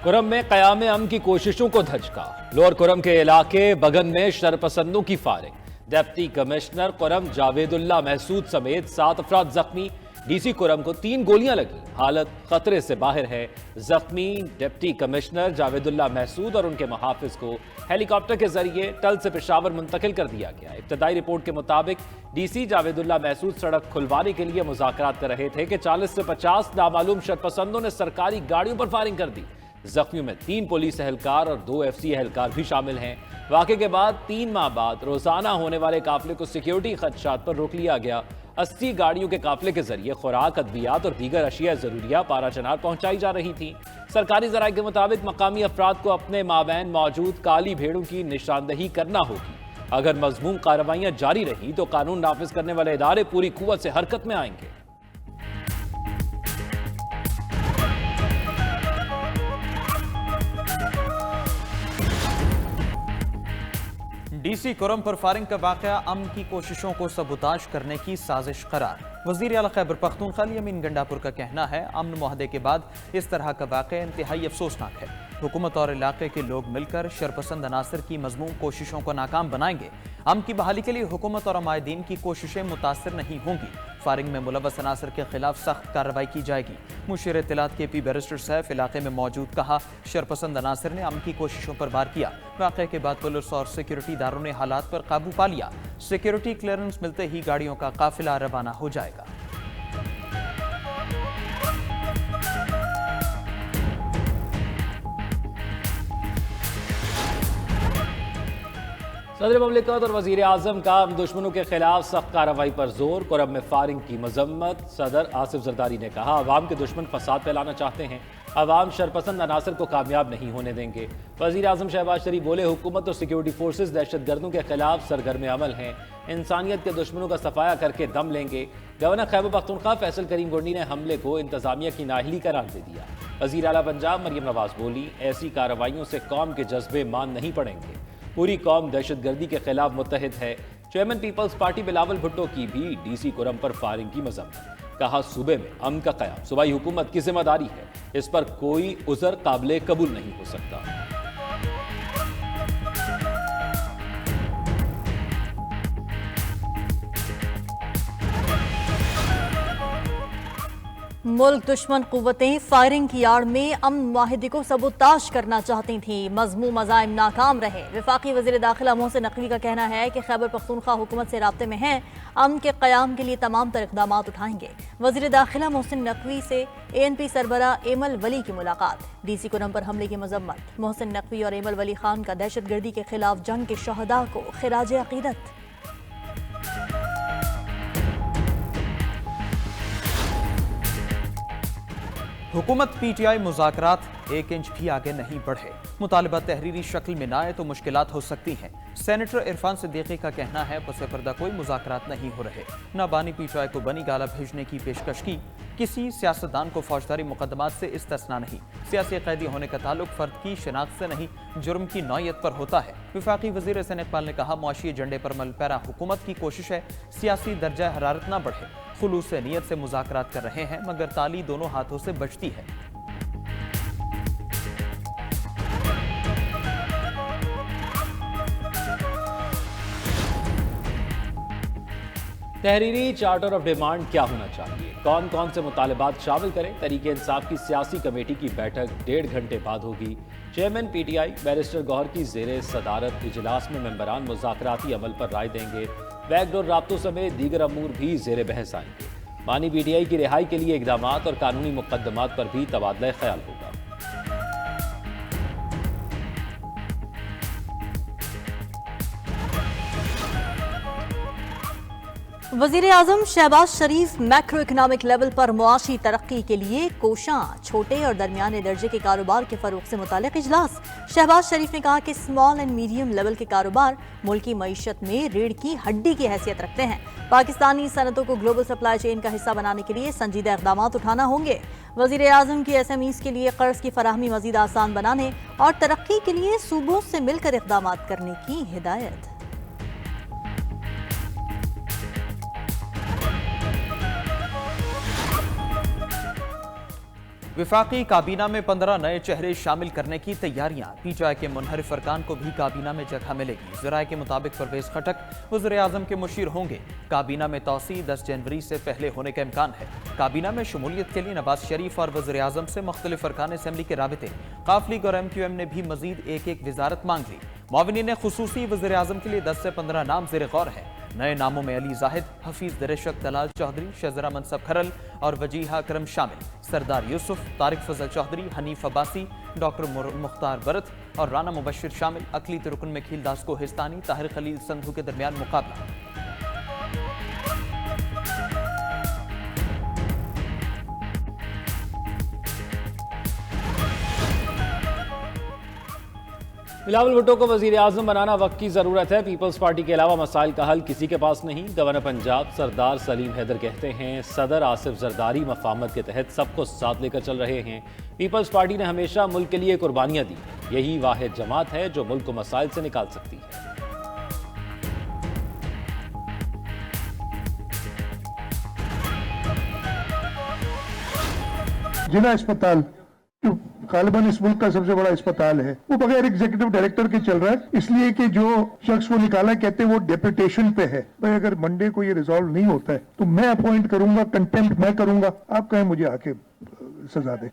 कुरम में क़याम अमन की कोशिशों को धचका। लोअर कुरम के इलाके बगन में शरपसंदों की firing. Deputy commissioner Kurram जावेदुल्ला Mehsud समेत 7 अफराद जख्मी। डीसी कुरम को 3 गोलियां लगी, हालत खतरे से बाहर है। जख्मी डिप्टी कमिश्नर जावेदुल्ला महसूद और उनके मुहाफिज को हेलीकॉप्टर के जरिए टल से पेशावर मुंतकिल कर दिया गया। इब्तदाई रिपोर्ट के मुताबिक डीसी जावेदुल्ला महसूद सड़क खुलवाने के लिए मुज़ाकरात कर रहे थे कि 40 से 50 नामालूम शरपसंदों ने सरकारी गाड़ियों पर फायरिंग कर दी। जख्मियों में 3 पुलिस एहलकार और 2 एफसी एहलकार भी शामिल हैं। वाक़े के बाद 3 माह बाद रोजाना होने वाले काफिले को सिक्योरिटी खदशात पर रोक लिया गया। 80 गाड़ियों के काफिले के जरिए खुराक, अद्वियात और दीगर अशिया जरूरिया पाराचनार पहुंचाई जा रही थी। सरकारी ज़राए के मुताबिक मकामी अफराद को अपने माबैन मौजूद काली भेड़ों की निशानदही करना होगी। अगर मज़मूम कार्रवाइयां जारी रही तो कानून नाफिज करने वाले इदारे पूरी कुव्वत से हरकत में आएंगे। डीसी कुरम पर फायरिंग का वाक़या अमन की कोशिशों को सबूताज करने की साजिश करार। वज़ीर आला खैबर पख्तूनख्वा यमीन गंडापुर का कहना है, अमन मुआहदे के बाद इस तरह का वाक़या इंतहाई अफसोसनाक है। हुकूमत और इलाके के लोग मिलकर शरपसंद अनासर की मज़मूम कोशिशों को नाकाम बनाएंगे। अमन की बहाली के लिए हुकूमत और अमायदीन की कोशिशें मुतासर नहीं होंगी। फायरिंग में मुलव्वस अनासर के खिलाफ सख्त कार्रवाई की जाएगी। मुशीर इत्तलात के पी बैरिस्टर सैफ इलाके में मौजूद कहा, शरपसंद अनासर ने अमन की कोशिशों पर वार किया। वाक़े के बाद पुलिस और सिक्योरिटी इदारों ने हालात पर काबू पा लिया। सिक्योरिटी क्लियरेंस मिलते ही गाड़ियों का काफिला रवाना हो जाएगा। सदर ममलिकत और वज़ीर आज़म का दुश्मनों के खिलाफ सख्त कार्रवाई पर जोर। कुरम में फायरिंग की मजम्मत। सदर आसिफ जरदारी ने कहा, अवाम के दुश्मन फसाद फैलाना चाहते हैं, अवाम शरपसंद अनासर को कामयाब नहीं होने देंगे। वज़ीर आज़म शहबाज शरीफ बोले, हुकूमत और सिक्योरिटी फोर्सेस दहशत गर्दों के खिलाफ सरगर्म अमल हैं, इंसानियत के दुश्मनों का सफाया करके दम लेंगे। गवर्नर खैबर पख्तूनख्वा फैसल करीम गुंडी ने हमले को इंतजामिया की नाअहली करार दे दिया। वज़ीर आला पंजाब मरियम नवाज बोली, ऐसी कार्रवाइयों से कौम के जज्बे मान नहीं पड़ेंगे, पूरी कौम दहशतगर्दी के खिलाफ मुत्तहिद है। चेयरमैन पीपल्स पार्टी बिलावल भुट्टो की भी डीसी कुरम पर फायरिंग की मजम्मत। कहा, सूबे में अमन का क़याम सूबाई हुकूमत की जिम्मेदारी है, इस पर कोई उज़र काबिले कबूल नहीं हो सकता। मुल्क दुश्मन कुव्वतें फायरिंग की आड़ में अमन मुआहिदे को सबूताज करना चाहती थीं, मज़मूम अज़ाइम नाकाम रहे। वफाकी वज़ीर दाखिला मोहसिन नकवी का कहना है कि खैबर पख्तूनख्वा हुकूमत से राब्ते में है, अमन के क़याम के लिए तमाम तर इक़दाम उठाएंगे। वज़ीर दाखिला मोहसिन नकवी से ANP सरबरा एमल वली की मुलाकात। डीसी कुरम पर हमले की मजम्मत। मोहसिन नकवी और एमल वली खान का दहशतगर्दी के खिलाफ जंग के शहदा को खिराज अक़ीदत। हुकूमत PTI मुज़ाकरात 1 इंच भी आगे नहीं बढ़े। मुतालबा तहरीरी शक्ल में न आए तो मुश्किलात हो सकती हैं। सेनेटर इरफान सिद्दीकी का कहना है, पसे पर्दा कोई मुज़ाकरात नहीं हो रहे। न बानी PTI को बनी गाला भेजने की पेशकश की। किसी सियासतदान को फौजदारी मुकदमात से इस्तिस्ना नहीं। सियासी कैदी होने का ताल्लुक फर्द की शिनाख्त से नहीं, जुर्म की नौयत पर होता है। वफाकी वज़ीर हसन इकबाल ने कहा, मुआशी एजेंडे पर मल पैरा हुकूमत की कोशिश है सियासी दर्जा हरारत न बढ़े। खुलूस से नीयत से मुज़ाकरात कर रहे हैं, मगर ताली दोनों हाथों से बचती है। तहरीरी चार्टर ऑफ डिमांड क्या होना चाहिए, कौन कौन से मुतालबात शामिल करें। तरीके इंसाफ की सियासी कमेटी की बैठक 1.5 घंटे बाद होगी। चेयरमैन PTI बैरिस्टर गौहर की ज़ेरे सदारत इजलास में मेंबरान मुज़ाकराती अमल पर राय देंगे। बैकडोर राब्तों समेत दीगर अमूर भी ज़ेरे बहस आएंगे। बानी PTI की रिहाई के लिए इक़दामात और कानूनी मुकदमात पर भी तबादला ख्याल होगा। वज़ीर आज़म शहबाज शरीफ मैक्रो इकनॉमिक लेवल पर मुआशी तरक्की के लिए कोशां। छोटे और दरमियाने दर्जे के कारोबार के फ़रोग़ से मुताल्लिक़ इजलास। शहबाज शरीफ ने कहा कि स्मॉल एंड मीडियम लेवल के कारोबार मुल्की मईशत में रीढ़ की हड्डी की हैसियत रखते हैं। पाकिस्तानी सनतों को ग्लोबल सप्लाई चेन का हिस्सा बनाने के लिए संजीदा इक़दाम उठाना होंगे। वज़ीर आज़म की SMEs के लिए कर्ज की फराहमी मज़ीद आसान बनाने और तरक्की के लिए सूबों से मिलकर इक़दाम करने की हिदायत। वफाकी काबीना में 15 नए चेहरे शामिल करने की तैयारियां। पीटीआई के मुनहरिफ अरकान को भी काबीना में जगह मिलेगी। ज़राए के मुताबिक परवेज खटक वज़ीर आज़म के मुशीर होंगे। काबीना में तौसी 10 जनवरी से पहले होने का इम्कान है। काबीना में शमूलियत के लिए नवाज शरीफ और वज़ीर आज़म से मुख्तलिफ अरकान असेंबली के राबिते, काफ लीग और MQM ने भी मजीद एक वजारत मांग ली। मुआविनीन खुसूसी वज़ीर आज़म के लिए 10 से 15 नाम ज़ेर गौर हैं। नए नामों में अली जाहिद, हफीज दरिशक, दलाल चौधरी, शहजरा मनसब खरल और वजीहा अकरम शामिल। सरदार यूसुफ, तारिक फजल चौधरी, हनीफ अब्बासी, डॉक्टर मुख्तार बरत और राना मुबशिर शामिल। अकलीत रुकन में खीलदास कोहिस्तानी, ताहिर खलील संधू के दरमियान मुकाबला। बिलावल भुट्टो को वजीर आजम बनाना वक्त की जरूरत है। पीपल्स पार्टी के अलावा मसाइल का हल किसी के पास नहीं। गवर्नर पंजाब सरदार सलीम हैदर कहते हैं सदर आसिफ जरदारी मफाहमत के तहत सबको साथ लेकर चल रहे हैं। पीपल्स पार्टी ने हमेशा मुल्क के लिए कुर्बानियां दी। यही वाहिद जमात है जो मुल्क को मसाइल से निकाल सकती है। जिला अस्पताल जो गालिबन इस मुल्क का सबसे बड़ा अस्पताल है, वो बगैर एग्जीक्यूटिव डायरेक्टर के चल रहा है, इसलिए कि जो शख्स को निकाला कहते हैं वो डेपुटेशन पे है। भाई अगर मंडे को ये रिजॉल्व नहीं होता है तो मैं अपॉइंट करूंगा, कंटेम्प्ट मैं करूंगा, आप कहें मुझे आके सजा दे।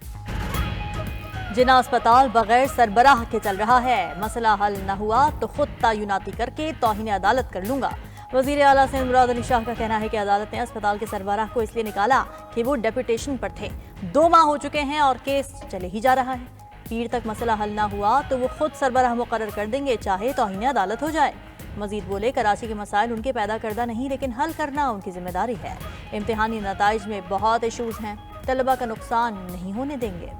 जिना अस्पताल बगैर सरबराह के चल रहा है, मसला हल न हुआ तो खुद तयनाती करके तौहीन अदालत कर लूंगा। वजीर आला सिंध मुराद अली शाह का कहना है कि अदालत ने अस्पताल के सरबराह को इसलिए निकाला कि वो डेपुटेशन पर थे। 2 माह हो चुके हैं और केस चले ही जा रहा है। पीर तक मसला हल ना हुआ तो वो खुद सरबराह मुकर्रर कर देंगे, चाहे तौहीन अदालत हो जाए। मजीद बोले कराची के मसाइल उनके पैदा करदा नहीं लेकिन हल करना उनकी जिम्मेदारी है। इम्तिहानी नताइज में बहुत इशूज हैं, तलबा का नुकसान नहीं होने देंगे।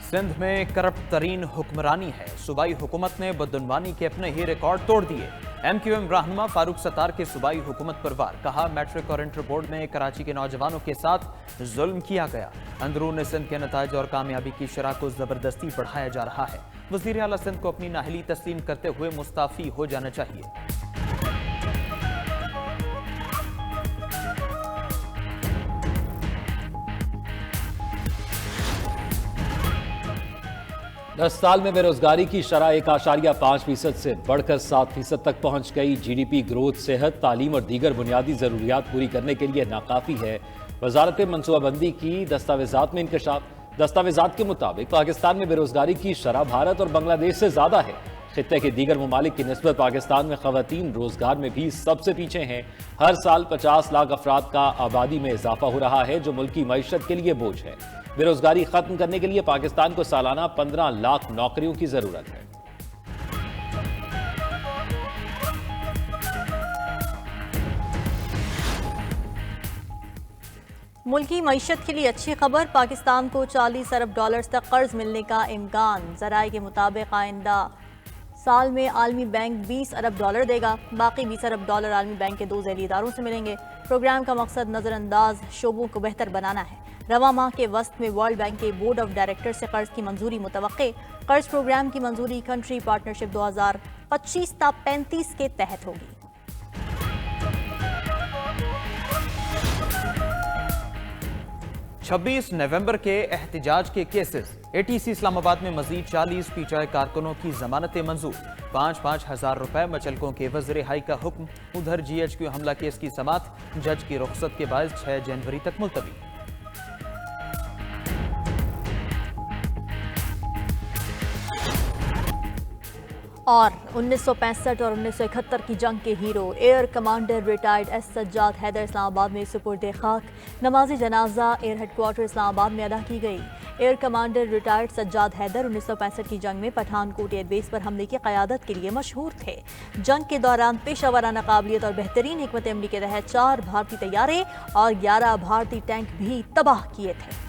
सिंध में करप्ट तरीन हुक्मरानी है। सूबाई हुकूमत ने बदउनवानी के अपने ही रिकॉर्ड तोड़ दिए। MQM रहनुमा फारूक सत्तार के सूबाई हुकूमत पर वार। कहा मैट्रिक और इंटर बोर्ड में कराची के नौजवानों के साथ जुल्म किया गया। अंदरून सिंध के नताइज और कामयाबी की शरह को जबरदस्ती बढ़ाया जा रहा है। वजीर आला सिंध को अपनी नाहली तस्लीम करते हुए मुस्ताफी हो जाना चाहिए। दस साल में बेरोजगारी की शरह 1.5% से बढ़कर 7% तक पहुंच गई। GDP ग्रोथ सेहत, तालीम और दीगर बुनियादी जरूरियात पूरी करने के लिए नाकाफी है। वजारत मनसूबाबंदी की दस्तावेजात में इंकशाफ। दस्तावेजात के मुताबिक पाकिस्तान में बेरोजगारी की शरह भारत और बांग्लादेश से ज्यादा है। खित्ते के दीगर ममालिक की निस्बत पाकिस्तान में खवातीन रोजगार में भी सबसे पीछे हैं। हर साल 50 लाख अफराद का आबादी में इजाफा हो रहा है जो मुल्क की मईशत के लिए बोझ है। बेरोजगारी खत्म करने के लिए पाकिस्तान को सालाना 15 लाख नौकरियों की जरूरत है। मुल्की मईशत के लिए अच्छी खबर, पाकिस्तान को $40 अरब तक कर्ज मिलने का इम्कान। ज़राए के मुताबिक आइंदा साल में आलमी बैंक $20 अरब देगा। बाकी $20 अरब आलमी बैंक के 2 ज़ैली इदारों से मिलेंगे। प्रोग्राम का मकसद नज़रअंदाज शोबों को बेहतर बनाना है। रवा माह के वस्त में वर्ल्ड बैंक के बोर्ड ऑफ डायरेक्टर से कर्ज की मंजूरी मुतवक्के। कर्ज प्रोग्राम की मंजूरी कंट्री पार्टनरशिप 2025 ता 35 के तहत होगी। छब्बीस नवंबर के एहतिजाज के केसेस। ATC इस्लामाबाद में मजीद 40 PTI कारकुनों की जमानतें मंजूर। 5-5 हज़ार रुपए मचलकों के वज़ीर हाई का हुक्म। उधर GHQ हमला केस की समात जज की रुख्सत के बाद 6 जनवरी तक मुलतवी। और 1965 और 1971 की जंग के hero air commander retired S Sajjad Haider Islamabad में सुपुर्द खाक। नमाज जनाजा एयर हेडक्वार्टर इस्लामाबाद में अदा की गई। Air commander retired Sajjad Haider 1965 की जंग में पठानकोट एयरबेस पर हमले की क़यादत के लिए मशहूर थे। जंग के दौरान पेशावराना काबिलियत और बेहतरीन हिकमत अमली के तहत 4 भारतीय तैयारे और 11 भारतीय टैंक भी तबाह किए थे।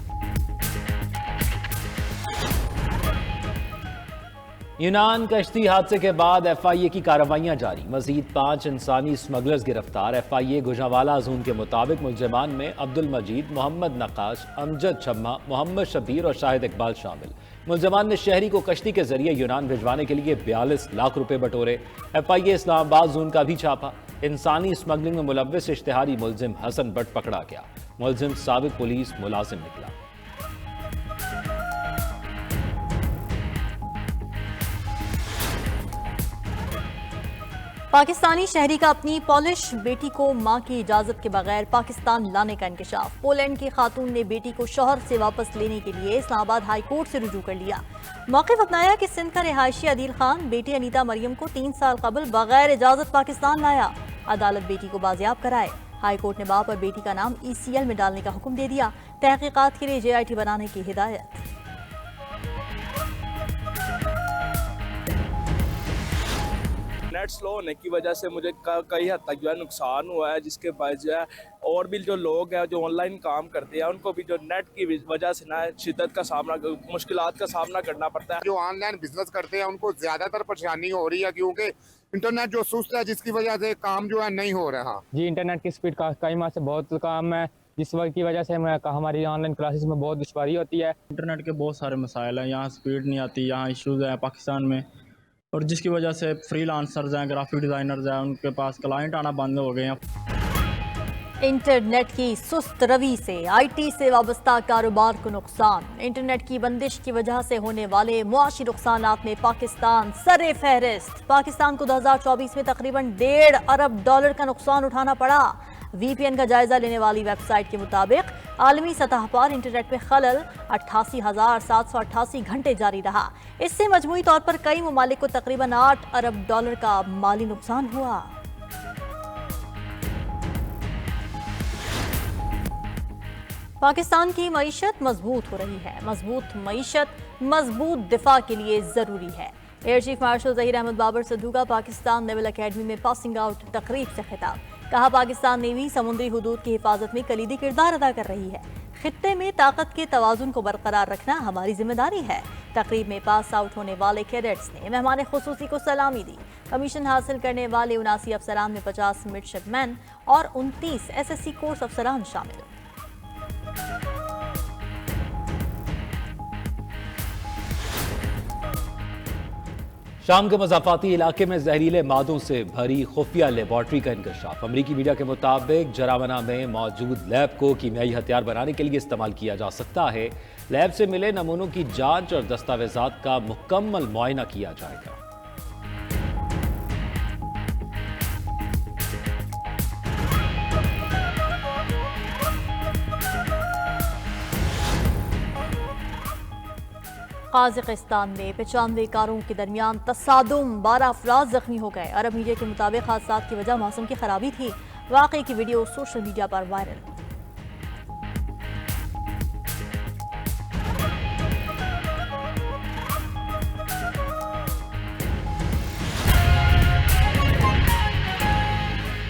यूनान कश्ती हादसे के बाद FIA की कार्रवाइयां जारी। मजीद 5 इंसानी स्मगलर्स गिरफ्तार। FIA गुजरावाला जोन के मुताबिक मुलजमान में अब्दुल मजीद, मोहम्मद नकाश, अमजद छम्मा, मोहम्मद शबीर और शाहिद इकबाल शामिल। मुलजमान ने शहरी को कश्ती के जरिए यूनान भिजवाने के लिए 42 लाख रुपए बटोरे। FIA इस्लामाबाद जोन का भी छापा। इंसानी स्मगलिंग में मुलव्विस इश्तिहारी मुलजिम हसन बट पकड़ा गया। मुलजिम साबिक पुलिस मुलाजिम निकला। पाकिस्तानी शहरी का अपनी पॉलिश बेटी को मां की इजाजत के बगैर पाकिस्तान लाने का इंकशाफ। पोलैंड की खातून ने बेटी को शौहर से वापस लेने के लिए इस्लामाबाद हाई कोर्ट से रुजू कर लिया। मौक़िफ़ अपनाया कि सिंध का रिहायशी अदील खान बेटी अनीता मरियम को 3 साल कबल बगैर इजाजत पाकिस्तान लाया। अदालत बेटी को बाजियाब कराए। हाई कोर्ट ने बाप और बेटी का नाम ECL में डालने का हुक्म दे दिया। तहकीकात के लिए JIT बनाने की हिदायत। नेट स्लो होने की वजह से मुझे कई हद तक जो है नुकसान हुआ है, जिसके बाद जो है और भी जो लोग हैं जो ऑनलाइन काम करते हैं उनको भी जो नेट की वजह से ना शिद्दत का सामना, मुश्किलात का सामना करना पड़ता है। जो ऑनलाइन बिजनेस करते हैं उनको ज्यादातर परेशानी हो रही है क्योंकि इंटरनेट जो सुस्त है, जिसकी वजह से काम जो है नहीं हो रहा। जी इंटरनेट की स्पीड का कई माह से बहुत कम है, जिस वक्त की वजह से हमारी ऑनलाइन क्लासेस में बहुत दुश्वारी होती है। इंटरनेट के बहुत सारे मसाइल हैं, यहाँ स्पीड नहीं आती, यहाँ इश्यूज़ हैं पाकिस्तान में, और जिसकी वजह से फ्रीलांसर्स हैं, ग्राफिक डिज़ाइनर्स हैं, उनके पास क्लाइंट आना बंद हो गए हैं। इंटरनेट की सुस्त रवि से IT से वाबस्ता कारोबार को नुकसान। इंटरनेट की बंदिश की वजह से होने वाले मुआशी नुकसानात में पाकिस्तान सरे फहरिस्त। पाकिस्तान को 2024 में तकरीबन $1.5 अरब का नुकसान उठाना पड़ा। VPN का जायजा लेने वाली वेबसाइट के मुताबिक आलमी सतह पर इंटरनेट में खलल 88,788 घंटे जारी रहा। इससे मजमूई तौर पर कई ममालिक को तकरीबन $8 अरब का माली नुकसान हुआ। पाकिस्तान की मईशत मजबूत हो रही है। मजबूत मईशत मजबूत दिफा के लिए जरूरी है। Air chief marshal Zaheer Ahmed Babar Sidhu का पाकिस्तान नेवल अकेडमी में पासिंग आउट तकरीब से खिताब। कहा, पाकिस्तान नेवी समुद्री हुदूद की हिफाजत में कलीदी किरदार अदा कर रही है। खित्ते में ताकत के तवाजुन को बरकरार रखना हमारी जिम्मेदारी है। तकरीब में पास आउट होने वाले कैडेट्स ने मेहमान खुसूसी को सलामी दी। कमीशन हासिल करने वाले 79 अफसरान में 50 मिडशिपमैन और 29 SSC कोर्स अफसरान शामिल। शाम के मज़ाफ़ाती इलाके में जहरीले मादों से भरी खुफिया लेबॉर्ट्री का इंकशाफ। अमरीकी मीडिया के मुताबिक जरामना में मौजूद लैब को कीमियाई हथियार बनाने के लिए इस्तेमाल किया जा सकता है। लैब से मिले नमूनों की जांच और दस्तावेजात का मुकम्मल मुआयना किया जाएगा। काज़िकिस्तान में 95 कारों के दरमियान तसादुम, 12 अफराद जख्मी हो गए। अरब मीडिया के मुताबिक हादसा की वजह मौसम की खराबी थी। वाक़े की वीडियो सोशल मीडिया पर वायरल।